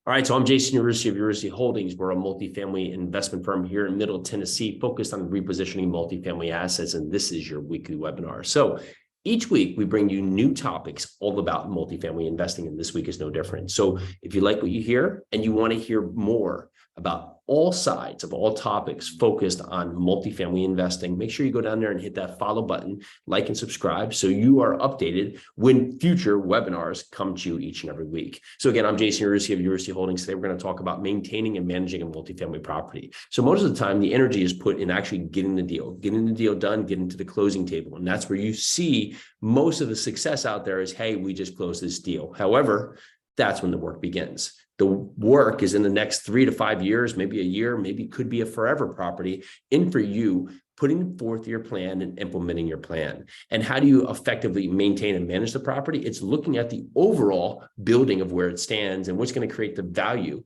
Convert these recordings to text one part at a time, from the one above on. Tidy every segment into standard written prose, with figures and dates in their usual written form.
All right, so I'm Jason University of University Holdings. We're a multifamily investment firm here in Middle Tennessee focused on repositioning multifamily assets, and this is your weekly webinar. So each week we bring you new topics all about multifamily investing, and this week is no different. So if you like what you hear and you want to hear more about all sides of all topics focused on multifamily investing, make sure you go down there and hit that follow button, like and subscribe so you are updated when future webinars come to you each and every week. So again, I'm Jason University of University Holdings. Today, we're going to talk about maintaining and managing a multifamily property. So most of the time, the energy is put in actually getting the deal done, getting to the closing table. And that's where you see most of the success out there is, hey, we just closed this deal. However, that's when the work begins. The work is in the next 3 to 5 years, maybe a year, maybe could be a forever property in for you, putting forth your plan and implementing your plan. And how do you effectively maintain and manage the property? It's looking at the overall building of where it stands and what's going to create the value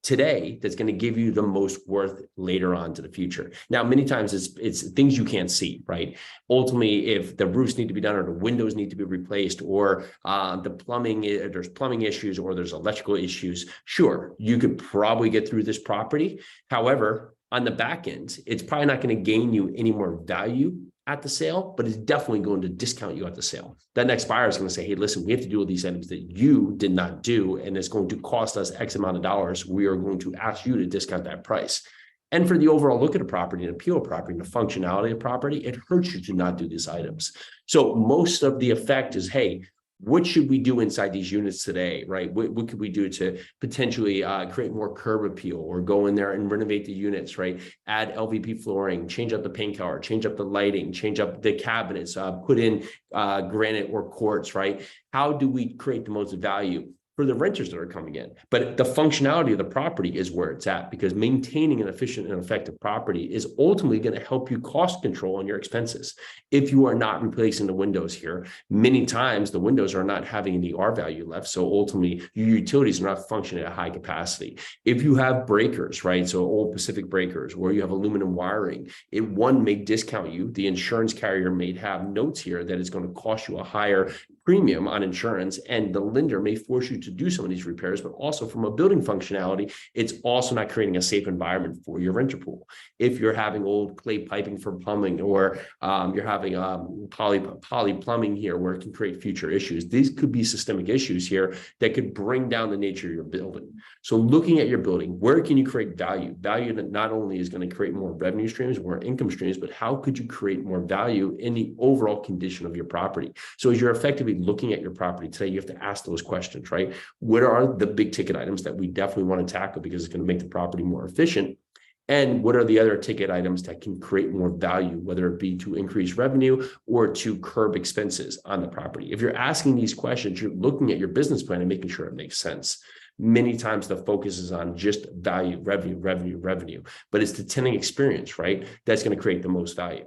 today that's going to give you the most worth later on to the future. Now, many times it's things you can't see, right? Ultimately, if the roofs need to be done or the windows need to be replaced or the plumbing, there's plumbing issues or there's electrical issues, sure, you could probably get through this property. However, on the back end, it's probably not going to gain you any more value at the sale, but it's definitely going to discount you at the sale. That next buyer is going to say, hey, listen, we have to do all these items that you did not do, and it's going to cost us X amount of dollars. We are going to ask you to discount that price. And for the overall look at a property and appeal of property and the functionality of property, it hurts you to not do these items. So most of the effect is, hey, what should we do inside these units today, right? What could we do to potentially create more curb appeal or go in there and renovate the units, right? Add LVP flooring, change up the paint color, change up the lighting, change up the cabinets, put in granite or quartz, right? How do we create the most value for the renters that are coming in? But the functionality of the property is where it's at, because maintaining an efficient and effective property is ultimately going to help you cost control on your expenses. If you are not replacing the windows here, many times the windows are not having any R value left. So ultimately your utilities are not functioning at high capacity. If you have breakers, right? So old Pacific breakers, or you have aluminum wiring, one may discount you. The insurance carrier may have notes here that it's going to cost you a higher premium on insurance, and the lender may force you to do some of these repairs. But also from a building functionality, it's also not creating a safe environment for your renter pool. If you're having old clay piping for plumbing, or you're having poly plumbing here where it can create future issues, these could be systemic issues here that could bring down the nature of your building. So looking at your building, where can you create value? Value that not only is going to create more revenue streams, more income streams, but how could you create more value in the overall condition of your property? So as you're effectively looking at your property today, you have to ask those questions, right? What are the big ticket items that we definitely want to tackle because it's going to make the property more efficient? And what are the other ticket items that can create more value, whether it be to increase revenue or to curb expenses on the property? If you're asking these questions, you're looking at your business plan and making sure it makes sense. Many times the focus is on just value, revenue, but it's the tenant experience, right? That's going to create the most value.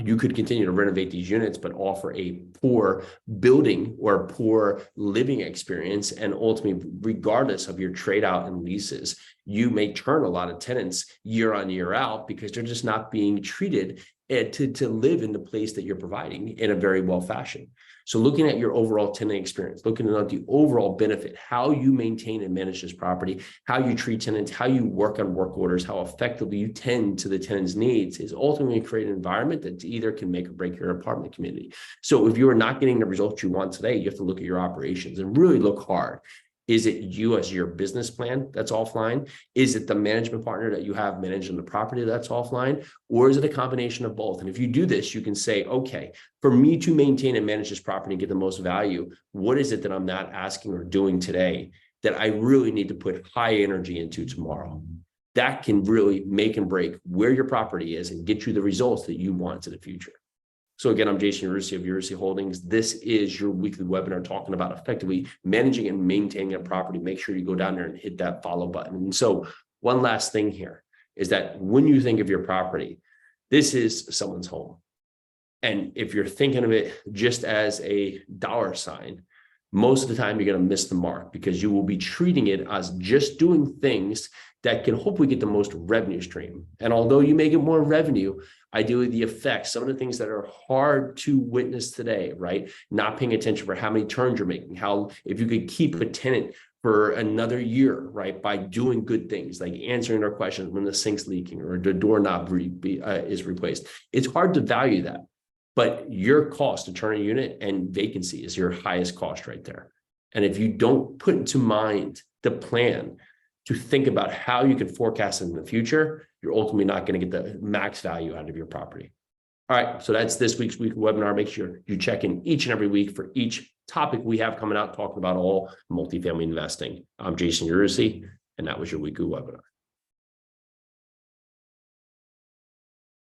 You could continue to renovate these units, but offer a poor building or poor living experience. And ultimately, regardless of your trade out and leases, you may turn a lot of tenants year on year out because they're just not being treated to live in the place that you're providing in a very well fashion. So looking at your overall tenant experience, looking at the overall benefit, how you maintain and manage this property, how you treat tenants, how you work on work orders, how effectively you tend to the tenant's needs is ultimately create an environment that either can make or break your apartment community. So if you are not getting the results you want today, you have to look at your operations and really look hard. Is it you as your business plan that's offline? Is it the management partner that you have managing the property that's offline? Or is it a combination of both? And if you do this, you can say, okay, for me to maintain and manage this property and get the most value, what is it that I'm not asking or doing today that I really need to put high energy into tomorrow? That can really make and break where your property is and get you the results that you want in the future. So again, I'm Jason University of University Holdings. This is your weekly webinar talking about effectively managing and maintaining a property. Make sure you go down there and hit that follow button. And so one last thing here is that when you think of your property, this is someone's home. And if you're thinking of it just as a dollar sign, most of the time you're going to miss the mark because you will be treating it as just doing things that can hopefully get the most revenue stream. And although you may get more revenue, ideally the effects, some of the things that are hard to witness today, right? Not paying attention for how many turns you're making, how if you could keep a tenant for another year, right? By doing good things like answering our questions when the sink's leaking or the doorknob is replaced. It's hard to value that, but your cost to turn a unit and vacancy is your highest cost right there. And if you don't put into mind the plan to think about how you can forecast it in the future, you're ultimately not going to get the max value out of your property. All right, so that's this week's weekly webinar. Make sure you check in each and every week for each topic we have coming out, talking about all multifamily investing. I'm Jason Urisi, and that was your weekly webinar.